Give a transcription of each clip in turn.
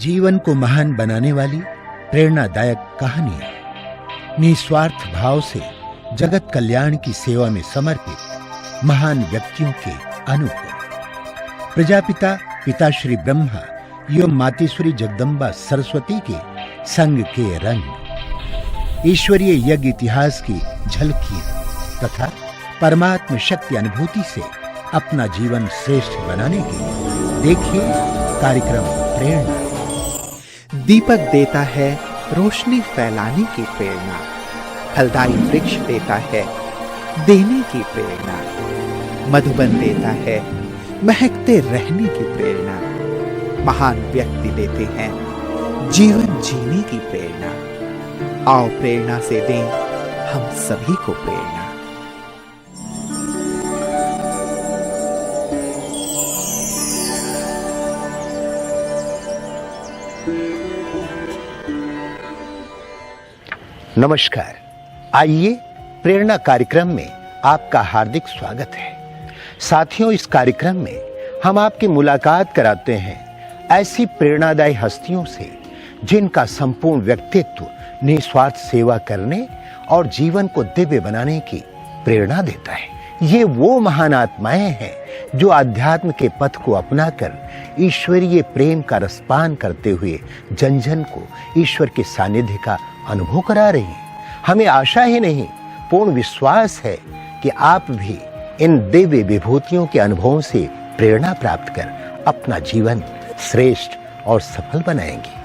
जीवन को महान बनाने वाली प्रेरणादायक कहानियां, निस्वार्थ भाव से जगत कल्याण की सेवा में समर्पित महान व्यक्तियों के अनुभव। प्रजापिता पिताश्री ब्रह्मा एवं मातेश्वरी जगदम्बा सरस्वती के संग के रंग, ईश्वरीय यज्ञ इतिहास की झलकियां तथा परमात्म शक्ति अनुभूति से अपना जीवन श्रेष्ठ बनाने के लिए देखिए कार्यक्रम प्रेरणा। दीपक देता है रोशनी फैलाने की प्रेरणा, फलदायी वृक्ष देता है देने की प्रेरणा, मधुबन देता है महकते रहने की प्रेरणा, महान व्यक्ति देते हैं जीवन जीने की प्रेरणा। आओ प्रेरणा से दें हम सभी को प्रेरणा। नमस्कार, आइए प्रेरणा कार्यक्रम में आपका हार्दिक स्वागत है। साथियों, इस कार्यक्रम में हम आपकी मुलाकात कराते हैं ऐसी प्रेरणादायी हस्तियों से जिनका संपूर्ण व्यक्तित्व निस्वार्थ सेवा करने और जीवन को दिव्य बनाने की प्रेरणा देता है। ये वो महान आत्माएं हैं जो अध्यात्म के पथ को अपनाकर ईश्वरीय प्रेम का रसपान करते हुए जन जन को ईश्वर के सानिध्य का अनुभव करा रही हैं। हमें आशा ही नहीं, पूर्ण विश्वास है कि आप भी इन दिव्य विभूतियों के अनुभवों से प्रेरणा प्राप्त कर अपना जीवन श्रेष्ठ और सफल बनाएंगे।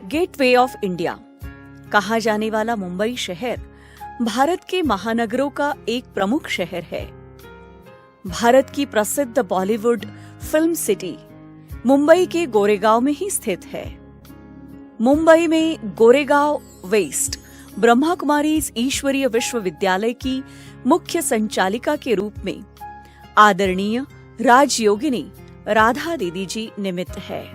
गेटवे ऑफ इंडिया कहा जाने वाला मुंबई शहर भारत के महानगरों का एक प्रमुख शहर है। भारत की प्रसिद्ध बॉलीवुड फिल्म सिटी मुंबई के गोरेगांव में ही स्थित है। मुंबई में गोरेगांव वेस्ट ब्रह्मा कुमारीज ईश्वरीय विश्वविद्यालय की मुख्य संचालिका के रूप में आदरणीय राजयोगिनी राधा दीदी जी निमित्त है।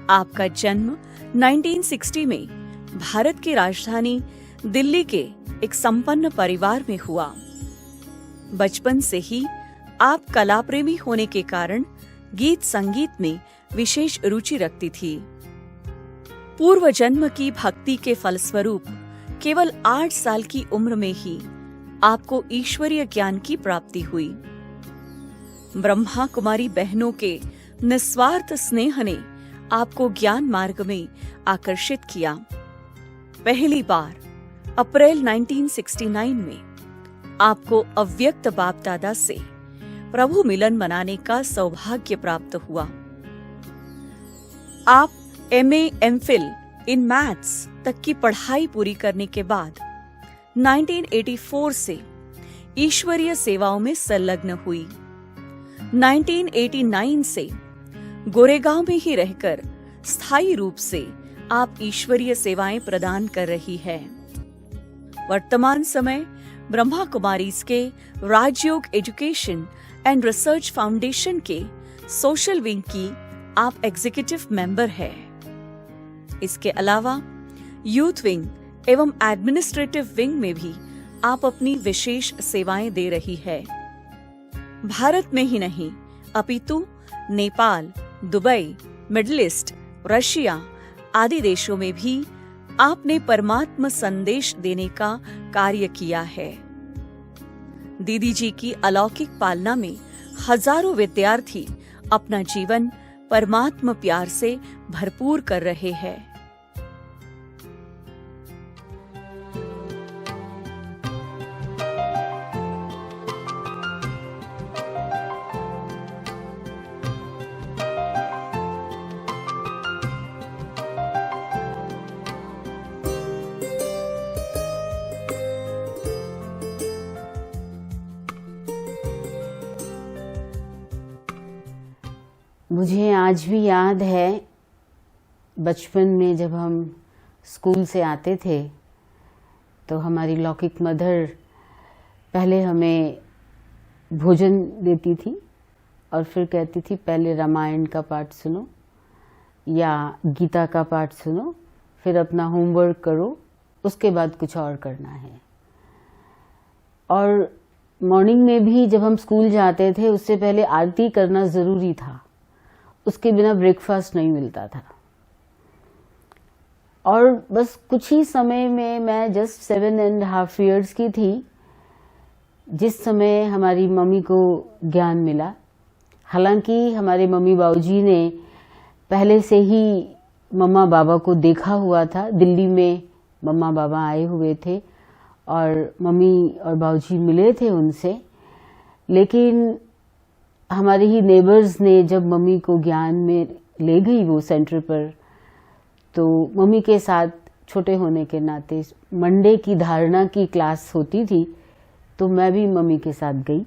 आपका जन्म 1960 में भारत की राजधानी दिल्ली के एक संपन्न परिवार में हुआ। बचपन से ही आप कला प्रेमी होने के कारण गीत संगीत में विशेष रुचि रखती थी। पूर्व जन्म की भक्ति के फलस्वरूप केवल 8 साल की उम्र में ही आपको ईश्वरीय ज्ञान की प्राप्ति हुई। ब्रह्मा कुमारी बहनों के निस्वार्थ स्नेह ने आपको ज्ञान मार्ग में आकर्षित किया। पहली बार अप्रैल 1969 में आपको अव्यक्त बाप दादा से प्रभु मिलन मनाने का सौभाग्य प्राप्त हुआ। आप MA MPhil इन मैथ्स तक की पढ़ाई पूरी करने के बाद 1984 से ईश्वरीय सेवाओं में संलग्न हुई। 1989 से गोरेगांव में ही रहकर स्थायी रूप से आप ईश्वरीय सेवाएं प्रदान कर रही है। वर्तमान समय ब्रह्मा कुमारीज के राजयोग एजुकेशन एंड रिसर्च फाउंडेशन के सोशल विंग की आप एग्जीक्यूटिव मेंबर है। इसके अलावा यूथ विंग एवं एडमिनिस्ट्रेटिव विंग में भी आप अपनी विशेष सेवाएं दे रही है। भारत में ही नहीं अपितु Nepal, Dubai, middle east, Russia आदि देशों में भी आपने परमात्मा संदेश देने का कार्य किया है। दीदी जी की अलौकिक पालना में हजारों विद्यार्थी अपना जीवन परमात्मा प्यार से भरपूर कर रहे हैं। मुझे आज भी याद है बचपन में जब हम स्कूल से आते थे तो हमारी लौकिक मदर पहले हमें भोजन देती थी और फिर कहती थी पहले रामायण का पाठ सुनो या गीता का पाठ सुनो, फिर अपना होमवर्क करो, उसके बाद कुछ और करना है। और मॉर्निंग में भी जब हम स्कूल जाते थे उससे पहले आरती करना ज़रूरी था, उसके बिना ब्रेकफास्ट नहीं मिलता था। और बस कुछ ही समय में मैं जस्ट 7.5 years की थी जिस समय हमारी मम्मी को ज्ञान मिला। हालांकि हमारे मम्मी बाबूजी ने पहले से ही मम्मा बाबा को देखा हुआ था, दिल्ली में मम्मा बाबा आए हुए थे और मम्मी और बाबूजी मिले थे उनसे। लेकिन हमारे ही नेबर्स ने जब मम्मी को ज्ञान में ले गई वो सेंटर पर, तो मम्मी के साथ छोटे होने के नाते मंडे की धारणा की क्लास होती थी तो मैं भी मम्मी के साथ गई।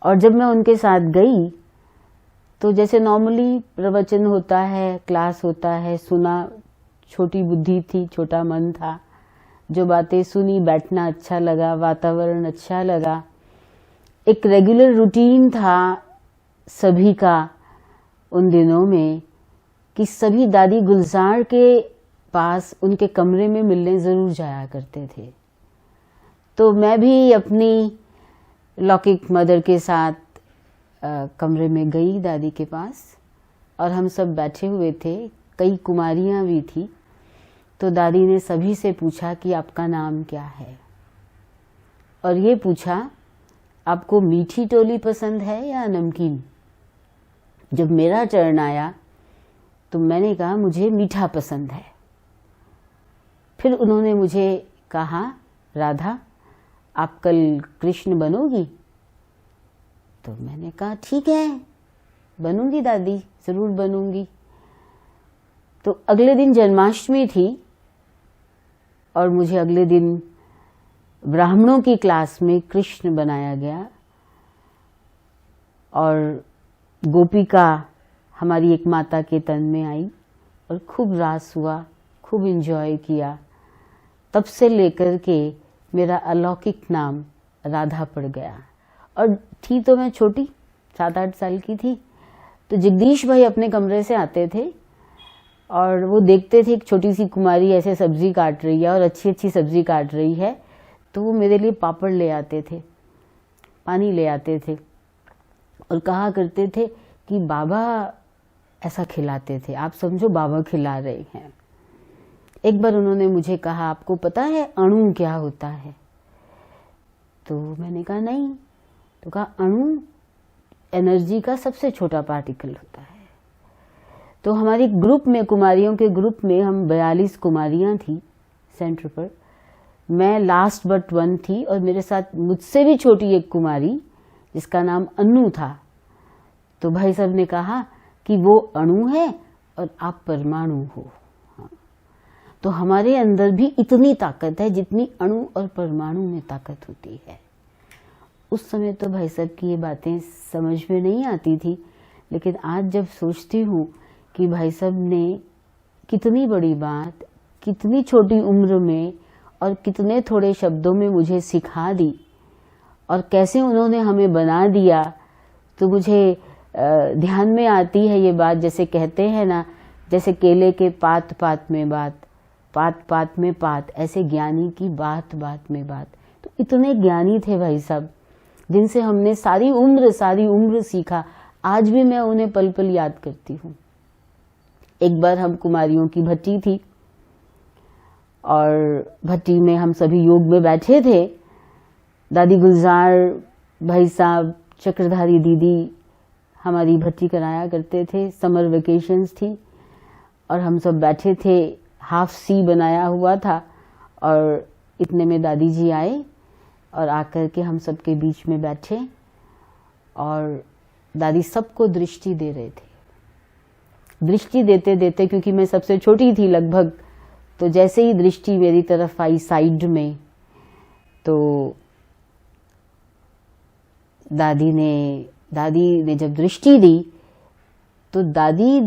और जब मैं उनके साथ गई तो जैसे नॉर्मली प्रवचन होता है, क्लास होता है, सुना, छोटी बुद्धि थी, छोटा मन था, जो बातें सुनी, बैठना अच्छा लगा, वातावरण अच्छा लगा। एक रेगुलर रूटीन था सभी का उन दिनों में कि सभी दादी गुलजार के पास उनके कमरे में मिलने ज़रूर जाया करते थे। तो मैं भी अपनी लौकिक मदर के साथ कमरे में गई दादी के पास और हम सब बैठे हुए थे, कई कुमारियाँ भी थी। तो दादी ने सभी से पूछा कि आपका नाम क्या है, और ये पूछा आपको मीठी टोली पसंद है या नमकीन। जब मेरा टर्न आया तो मैंने कहा मुझे मीठा पसंद है। फिर उन्होंने मुझे कहा राधा आप कल कृष्ण बनोगी। तो मैंने कहा ठीक है बनूंगी दादी, ज़रूर बनूंगी। तो अगले दिन जन्माष्टमी थी और मुझे अगले दिन ब्राह्मणों की क्लास में कृष्ण बनाया गया और गोपिका हमारी एक माता के तन में आई और खूब रास हुआ, खूब एंजॉय किया। तब से लेकर के मेरा अलौकिक नाम राधा पड़ गया। और थी तो मैं छोटी, 7-8 साल की थी। तो जगदीश भाई अपने कमरे से आते थे और वो देखते थे एक छोटी सी कुमारी ऐसे सब्जी काट रही है और अच्छी अच्छी सब्जी काट रही है, तो वो मेरे लिए पापड़ ले आते थे, पानी ले आते थे और कहा करते थे कि बाबा ऐसा खिलाते थे, आप समझो बाबा खिला रहे हैं। एक बार उन्होंने मुझे कहा आपको पता है अणु क्या होता है। तो मैंने कहा नहीं। तो कहा अणु एनर्जी का सबसे छोटा पार्टिकल होता है। तो हमारी ग्रुप में, कुमारियों के ग्रुप में हम 42 कुमारियां थी सेंटर पर। मैं लास्ट बट वन थी और मेरे साथ मुझसे भी छोटी एक कुमारी जिसका नाम अन्नू था। तो भाई साहब ने कहा कि वो अणु है और आप परमाणु हो। तो हमारे अंदर भी इतनी ताकत है जितनी अणु और परमाणु में ताकत होती है। उस समय तो भाई साहब की ये बातें समझ में नहीं आती थी, लेकिन आज जब सोचती हूँ कि भाई साहब ने कितनी बड़ी बात कितनी छोटी उम्र में और कितने थोड़े शब्दों में मुझे सिखा दी और कैसे उन्होंने हमें बना दिया, तो मुझे ध्यान में आती है ये बात, जैसे कहते हैं ना, जैसे केले के पात पात में बात, पात पात में पात, ऐसे ज्ञानी की बात बात में बात। तो इतने ज्ञानी थे भाई साहब, जिनसे हमने सारी उम्र सीखा। आज भी मैं उन्हें पल पल याद करती हूँ। एक बार हम कुमारियों की भट्टी थी और भट्टी में हम सभी योग में बैठे थे। दादी गुलजार भाई साहब, चक्रधारी दीदी हमारी भट्टी कराया करते थे। समर वेकेशंस थी और हम सब बैठे थे, हाफ सी बनाया हुआ था और इतने में दादी जी आए और आकर के हम सबके बीच में बैठे और दादी सबको दृष्टि दे रहे थे। दृष्टि देते देते, क्योंकि मैं सबसे छोटी थी लगभग, तो जैसे ही दृष्टि मेरी तरफ आई साइड में, तो दादी ने जब दृष्टि दी तो दादी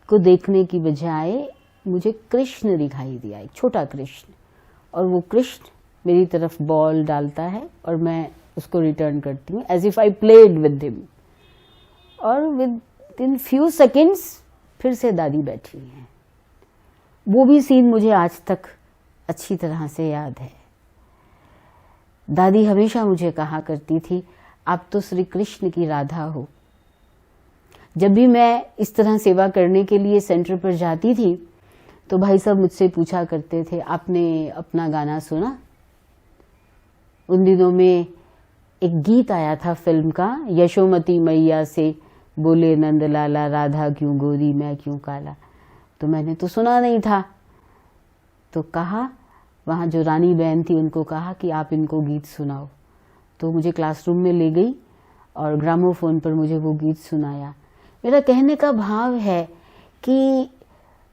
को देखने की बजाय मुझे कृष्ण दिखाई दिया, एक छोटा कृष्ण, और वो कृष्ण मेरी तरफ बॉल डालता है और मैं उसको रिटर्न करती हूँ, as if I played with him. और विद इन फ्यू सेकेंड्स फिर से दादी बैठी हैं। वो भी सीन मुझे आज तक अच्छी तरह से याद है। दादी हमेशा मुझे कहा करती थी, आप तो श्री कृष्ण की राधा हो। जब भी मैं इस तरह सेवा करने के लिए सेंटर पर जाती थी तो भाई साहब मुझसे पूछा करते थे, आपने अपना गाना सुना? उन दिनों में एक गीत आया था फिल्म का, यशोमती मैया से बोले नंद लाला, राधा क्यों गोरी मैं क्यों काला। तो मैंने तो सुना नहीं था, तो कहा, वहाँ जो रानी बहन थी उनको कहा कि आप इनको गीत सुनाओ। तो मुझे क्लासरूम में ले गई और ग्रामोफोन पर मुझे वो गीत सुनाया। मेरा कहने का भाव है कि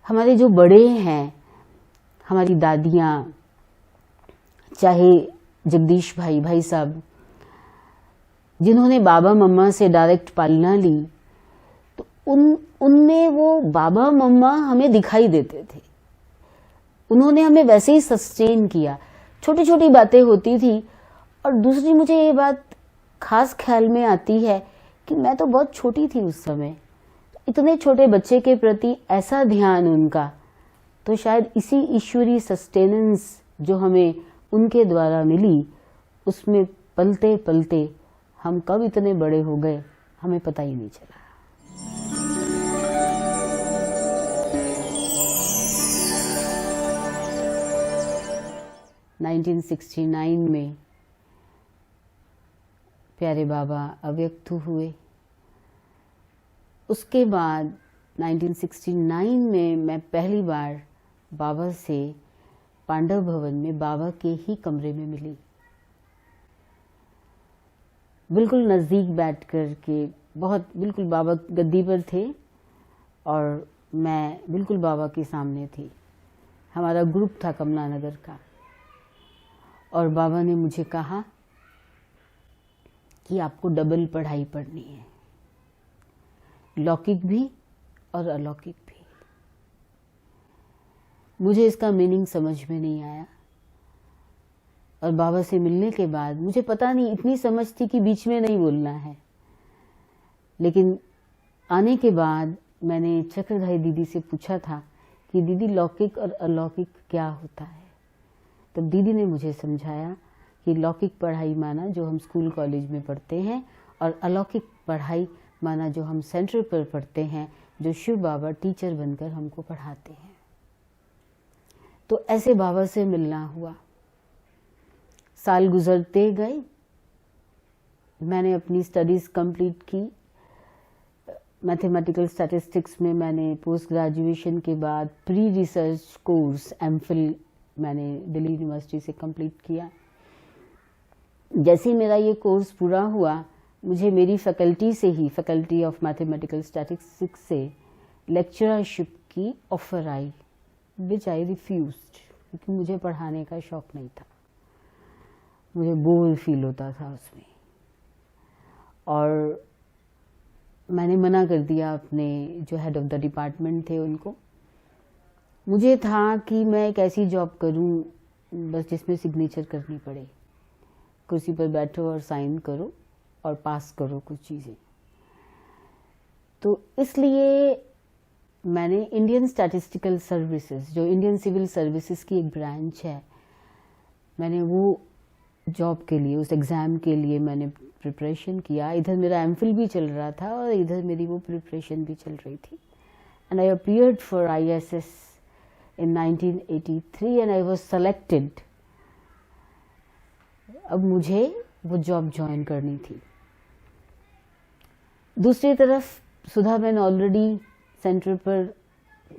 हमारे जो बड़े हैं, हमारी दादियाँ, चाहे जगदीश भाई साहब, जिन्होंने बाबा मम्मा से डायरेक्ट पालना ली, तो उनमें वो बाबा मम्मा हमें दिखाई देते थे। उन्होंने हमें वैसे ही सस्टेन किया। छोटी छोटी बातें होती थी। और दूसरी मुझे ये बात खास ख्याल में आती है कि मैं तो बहुत छोटी थी उस समय, इतने छोटे बच्चे के प्रति ऐसा ध्यान उनका, तो शायद इसी ईश्वरीय सस्टेनेंस जो हमें उनके द्वारा मिली, उसमें पलते पलते हम कब इतने बड़े हो गए हमें पता ही नहीं चला। – 1969 में प्यारे बाबा अव्यक्त हुए। उसके बाद 1969 में मैं पहली बार बाबा से पांडव भवन में बाबा के ही कमरे में मिली। बिल्कुल नज़दीक बैठ कर के, बहुत बिल्कुल बाबा गद्दी पर थे और मैं बिल्कुल बाबा के सामने थी। हमारा ग्रुप था कमला नगर का और बाबा ने मुझे कहा कि आपको डबल पढ़ाई पढ़नी है, लौकिक भी और अलौकिक भी। मुझे इसका मीनिंग समझ में नहीं आया और बाबा से मिलने के बाद मुझे पता नहीं, इतनी समझ थी कि बीच में नहीं बोलना है, लेकिन आने के बाद मैंने चक्रधारी दीदी से पूछा था कि दीदी लौकिक और अलौकिक क्या होता है। तब दीदी ने मुझे समझाया कि लौकिक पढ़ाई माना जो हम स्कूल कॉलेज में पढ़ते हैं और अलौकिक पढ़ाई माना जो हम सेंटर पर पढ़ते हैं, जो शिव बाबा टीचर बनकर हमको पढ़ाते हैं। तो ऐसे बाबा से मिलना हुआ। साल गुजरते गए, मैंने अपनी स्टडीज़ कंप्लीट की। मैथमेटिकल स्टैटिस्टिक्स में मैंने पोस्ट ग्रेजुएशन के बाद प्री रिसर्च कोर्स एमफिल मैंने दिल्ली यूनिवर्सिटी से कंप्लीट किया। जैसे ही मेरा ये कोर्स पूरा हुआ, मुझे मेरी फैकल्टी से ही, फैकल्टी ऑफ मैथमेटिकल स्टैटिस्टिक्स से लेक्चरशिप की ऑफर आई, विच आई रिफ्यूज्ड, क्योंकि मुझे पढ़ाने का शौक नहीं था, मुझे बोर फील होता था उसमें। और मैंने मना कर दिया अपने जो हेड ऑफ द डिपार्टमेंट थे उनको। मुझे था कि मैं एक ऐसी जॉब करूं बस जिसमें सिग्नेचर करनी पड़े, कुर्सी पर बैठो और साइन करो और पास करो कुछ चीज़ें। तो इसलिए मैंने इंडियन स्टैटिस्टिकल सर्विसेज, जो इंडियन सिविल सर्विसेज की एक ब्रांच है, मैंने वो जॉब के लिए, उस एग्ज़ाम के लिए मैंने प्रिपरेशन किया। इधर मेरा एमफिल भी चल रहा था और इधर मेरी वो प्रिपरेशन भी चल रही थी। And I appeared for ISS in 1983 and I was selected। अब मुझे वो जॉब ज्वाइन करनी थी। दूसरी तरफ सुधा बहन ऑलरेडी सेंटर पर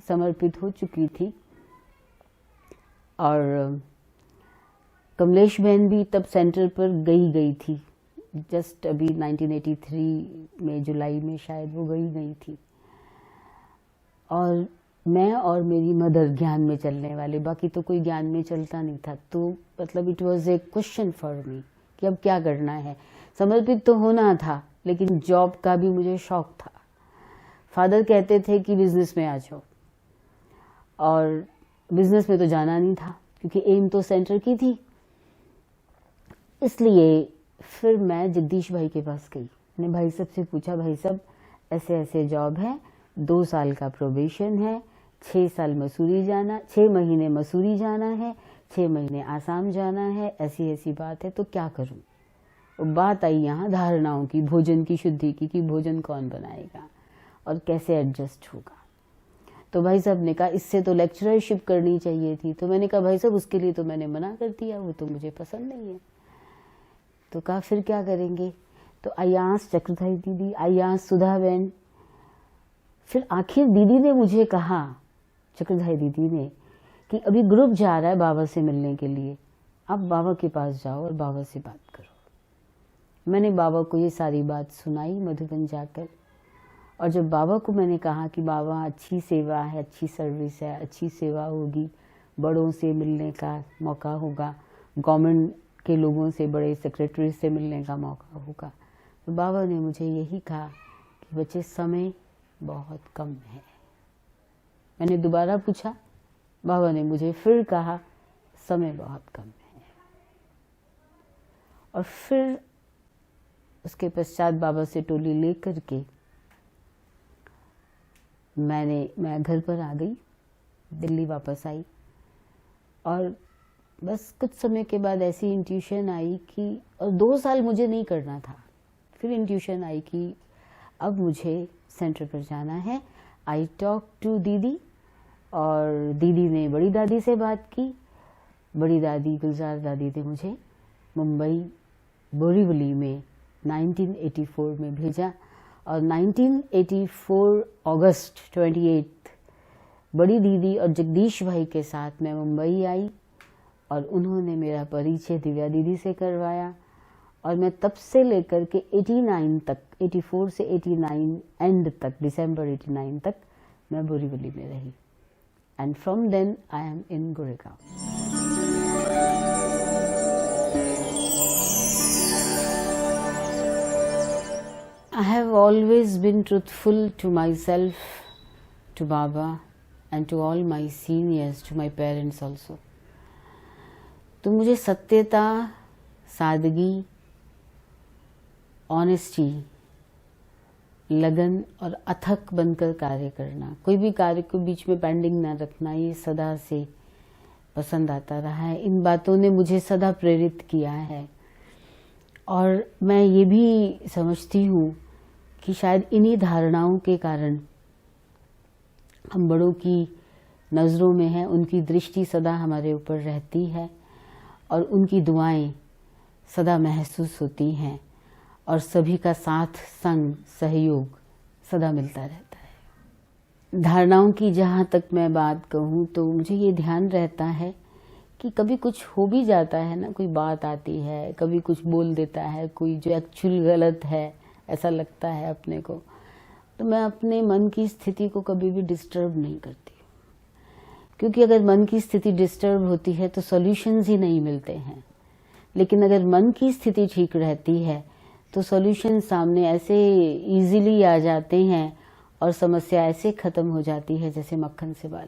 समर्पित हो चुकी थी और कमलेश बहन भी तब सेंटर पर गई थी। जस्ट अभी 1983 में जुलाई में शायद वो गई थी। और मैं और मेरी मदर ज्ञान में चलने वाले, बाकी तो कोई ज्ञान में चलता नहीं था। तो मतलब it was a question for me कि अब क्या करना है। समर्पित तो होना था लेकिन जॉब का भी मुझे शौक था। फादर कहते थे कि बिजनेस में आ जाओ, और बिजनेस में तो जाना नहीं था क्योंकि एम तो सेंटर की थी। इसलिए फिर मैं जगदीश भाई के पास गई। मैंने भाई साहब से पूछा, भाई साहब ऐसे ऐसे जॉब है, 2 साल का प्रोबेशन है, 6 साल मसूरी जाना, 6 महीने मसूरी जाना है, 6 महीने आसाम जाना है, ऐसी ऐसी बात है, तो क्या करूं। और बात आई यहाँ धारणाओं की, भोजन की शुद्धि की, कि भोजन कौन बनाएगा और कैसे एडजस्ट होगा। तो भाई साहब ने कहा इससे तो लेक्चरशिप करनी चाहिए थी। तो मैंने कहा भाई साहब उसके लिए तो मैंने मना कर दिया, वो तो मुझे पसंद नहीं है। तो कहा फिर क्या करेंगे। तो आयास चक्रधारी दीदी, आयास सुधा बहन, फिर आखिर दीदी ने मुझे कहा, चक्रधारी दीदी ने, कि अभी ग्रुप जा रहा है बाबा से मिलने के लिए, आप बाबा के पास जाओ और बाबा से बात करो। मैंने बाबा को ये सारी बात सुनाई मधुबन जाकर। और जब बाबा को मैंने कहा कि बाबा अच्छी सेवा है, अच्छी सर्विस है, अच्छी सेवा होगी, बड़ों से मिलने का मौका होगा, गवर्नमेंट के लोगों से, बड़े सेक्रेटरी से मिलने का मौका होगा, तो बाबा ने मुझे यही कहा कि बच्चे समय बहुत कम है। मैंने दोबारा पूछा, बाबा ने मुझे फिर कहा समय बहुत कम है। और फिर उसके पश्चात बाबा से टोली लेकर के मैं घर पर आ गई, दिल्ली वापस आई। और बस कुछ समय के बाद ऐसी इंट्यूशन आई कि, और 2 साल मुझे नहीं करना था, फिर इंट्यूशन आई कि अब मुझे सेंटर पर जाना है। आई टॉक टू दीदी, और दीदी ने बड़ी दादी से बात की। बड़ी दादी गुलजार दादी ने मुझे मुंबई बोरीवली में 1984 में भेजा। और 1984 अगस्त 28 बड़ी दीदी और जगदीश भाई के साथ मैं मुंबई आई, और उन्होंने मेरा परिचय दिव्या दीदी से करवाया। और मैं तब से लेकर के 89 तक, 84 से 89 एंड तक, दिसंबर 89 तक मैं बोरीवली में रही। And from then I am in Goregaon. I have always been truthful to myself, to Baba, and to all my seniors, to my parents also. तो मुझे सत्यता, सादगी, ऑनेस्टी, लगन और अथक बनकर कार्य करना, कोई भी कार्य को बीच में पेंडिंग ना रखना, ये सदा से पसंद आता रहा है। इन बातों ने मुझे सदा प्रेरित किया है। और मैं ये भी समझती हूँ कि शायद इन्हीं धारणाओं के कारण हम बड़ों की नज़रों में हैं, उनकी दृष्टि सदा हमारे ऊपर रहती है, और उनकी दुआएं सदा महसूस होती हैं, और सभी का साथ, संग, सहयोग सदा मिलता रहता है। धारणाओं की जहाँ तक मैं बात कहूँ तो मुझे ये ध्यान रहता है कि कभी कुछ हो भी जाता है ना, कोई बात आती है, कभी कुछ बोल देता है कोई जो एक्चुअल गलत है, ऐसा लगता है अपने को, तो मैं अपने मन की स्थिति को कभी भी डिस्टर्ब नहीं करती, क्योंकि अगर मन की स्थिति डिस्टर्ब होती है तो सॉल्यूशंस ही नहीं मिलते हैं। लेकिन अगर मन की स्थिति ठीक रहती है तो सॉल्यूशन सामने ऐसे इजीली आ जाते हैं और समस्या ऐसे खत्म हो जाती है जैसे मक्खन से बाल।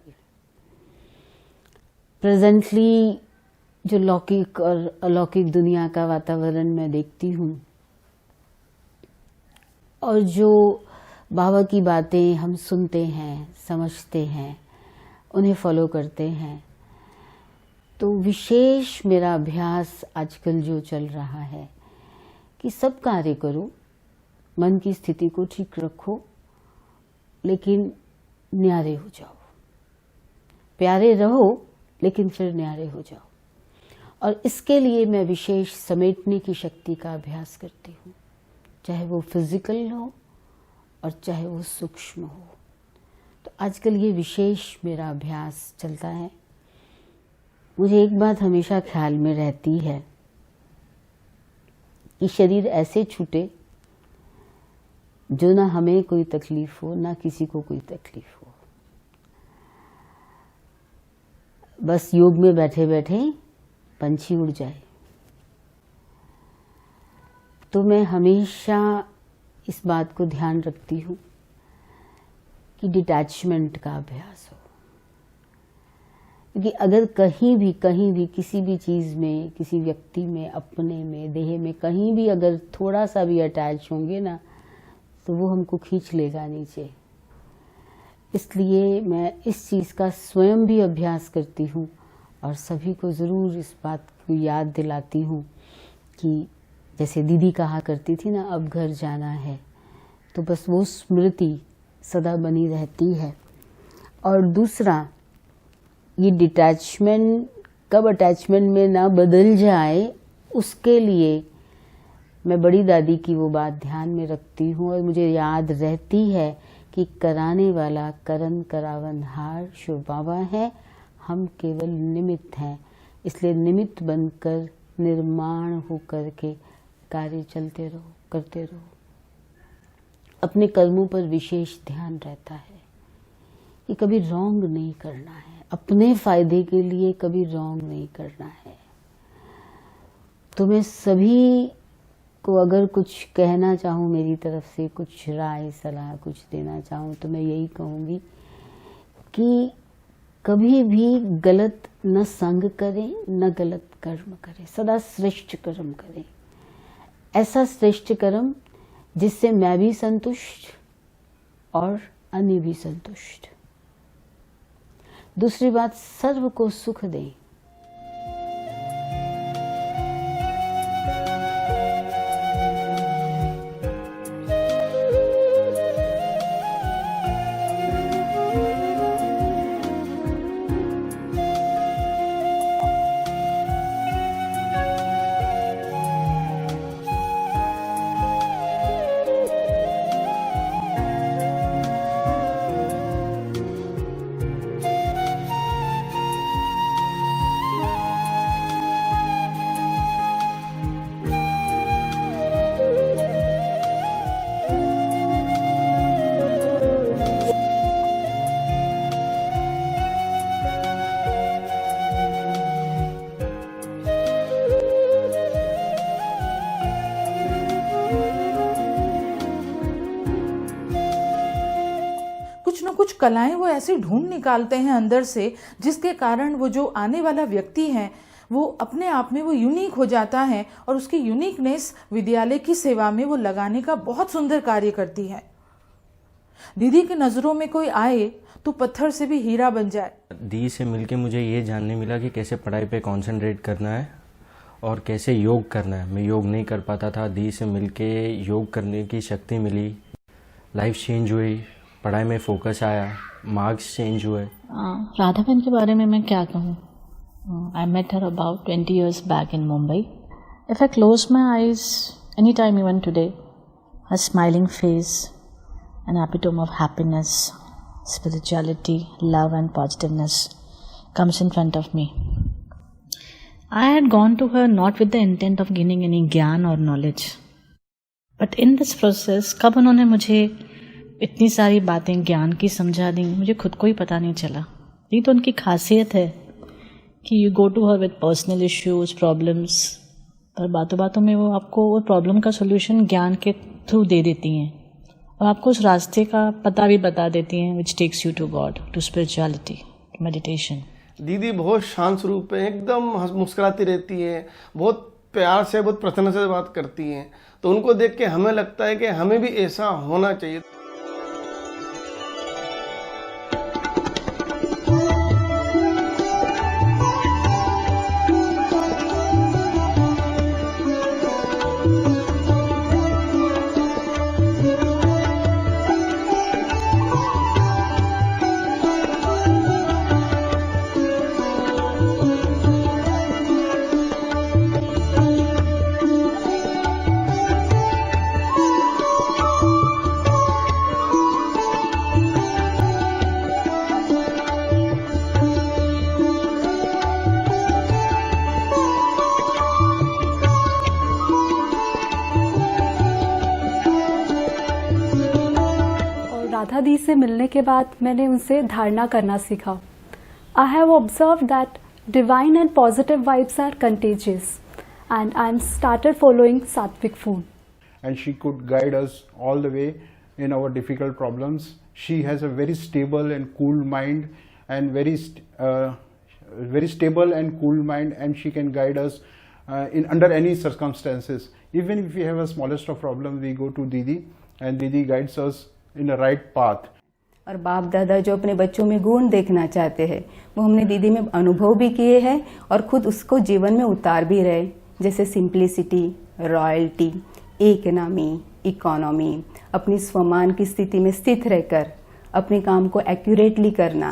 प्रेजेंटली जो लौकिक और अलौकिक दुनिया का वातावरण मैं देखती हूँ और जो बाबा की बातें हम सुनते हैं, समझते हैं, उन्हें फॉलो करते हैं, तो विशेष मेरा अभ्यास आजकल जो चल रहा है कि सब कार्य करो, मन की स्थिति को ठीक रखो, लेकिन न्यारे हो जाओ, प्यारे रहो लेकिन फिर न्यारे हो जाओ। और इसके लिए मैं विशेष समेटने की शक्ति का अभ्यास करती हूँ, चाहे वो फिजिकल हो और चाहे वो सूक्ष्म हो। तो आजकल ये विशेष मेरा अभ्यास चलता है। मुझे एक बात हमेशा ख्याल में रहती है कि शरीर ऐसे छूटे जो ना हमें कोई तकलीफ हो, ना किसी को कोई तकलीफ हो। बस योग में बैठे बैठे पंछी उड़ जाए। तो मैं हमेशा इस बात को ध्यान रखती हूँ कि डिटैचमेंट का अभ्यास हो, क्योंकि अगर कहीं भी किसी भी चीज़ में, किसी व्यक्ति में, अपने में, देह में कहीं भी अगर थोड़ा सा भी अटैच होंगे ना, तो वो हमको खींच लेगा नीचे। इसलिए मैं इस चीज़ का स्वयं भी अभ्यास करती हूँ और सभी को ज़रूर इस बात को याद दिलाती हूँ कि जैसे दीदी कहा करती थी ना, अब घर जाना है, तो बस वो स्मृति सदा बनी रहती है। और दूसरा, ये डिटैचमेंट कब अटैचमेंट में ना बदल जाए, उसके लिए मैं बड़ी दादी की वो बात ध्यान में रखती हूँ और मुझे याद रहती है कि कराने वाला करन करावन हार शिव बाबा है, हम केवल निमित्त हैं। इसलिए निमित्त बनकर निर्माण होकर के कार्य चलते रहो, करते रहो। अपने कर्मों पर विशेष ध्यान रहता है कि कभी रॉन्ग नहीं करना है, अपने फायदे के लिए कभी रॉन्ग नहीं करना है। तो मैं सभी को अगर कुछ कहना चाहूँ, मेरी तरफ से कुछ राय सलाह कुछ देना चाहूँ, तो मैं यही कहूँगी कि कभी भी गलत न संग करें, न गलत कर्म करें, सदा श्रेष्ठ कर्म करें। ऐसा श्रेष्ठ कर्म जिससे मैं भी संतुष्ट और अन्य भी संतुष्ट। दूसरी बात, सर्व को सुख दें। कुछ कलाएं वो ऐसे ढूंढ निकालते हैं अंदर से, जिसके कारण वो जो आने वाला व्यक्ति है वो अपने आप में वो यूनिक हो जाता है और उसकी यूनिकनेस विद्यालय की सेवा में वो लगाने का बहुत सुंदर कार्य करती है। दीदी की नज़रों में कोई आए तो पत्थर से भी हीरा बन जाए। दी से मिलके मुझे ये जानने मिला कि कैसे पढ़ाई पे कंसंट्रेट करना है और कैसे योग करना है। मैं योग नहीं कर पाता था, दी से मिलके योग करने की शक्ति मिली, लाइफ चेंज हुई, पढ़ाई में फोकस आया, मार्क्स चेंज हुए। राधा बहन के बारे में मैं क्या कहूँ। I met her about 20 years back in Mumbai. If I close my eyes anytime, even today, her smiling face, an epitome of happiness, spirituality, love and positiveness comes in front of me. I had gone to her not with the intent of gaining any ज्ञान or knowledge. But in this process, कब उन्होंने मुझे इतनी सारी बातें ज्ञान की समझा दी, मुझे खुद को ही पता नहीं चला। ये तो उनकी खासियत है कि you go to her with personal issues, problems, पर बातों बातों में वो आपको वो प्रॉब्लम का सोल्यूशन ज्ञान के थ्रू दे देती हैं और आपको उस रास्ते का पता भी बता देती हैं, which takes you to God, to spirituality, meditation. दीदी बहुत शांत स्वरूप है, एकदम मुस्कुराती रहती है, बहुत प्यार से, बहुत प्रसन्न से बात करती हैं। तो उनको देख के हमें लगता है कि हमें भी ऐसा होना चाहिए। राधा दी से मिलने के बाद मैंने उनसे धारणा करना सीखा। I have observe that divine and positive vibes are contagious and I am started following sattvic food. And she could guide us all the way in our difficult problems. She has a very stable and cool mind, and very stable and cool mind, and she can guide us in under any circumstances. Even if we have a smallest of problem, we go to Didi, and Didi guides us in the right path. और बाप दादा जो अपने बच्चों में गुण देखना चाहते हैं वो हमने दीदी में अनुभव भी किए हैं और खुद उसको जीवन में उतार भी रहे, जैसे सिंप्लिसिटी, रॉयल्टी, इकोनॉमी, अपनी स्वमान की स्थिति में स्थित रहकर अपने काम को एक्यूरेटली करना।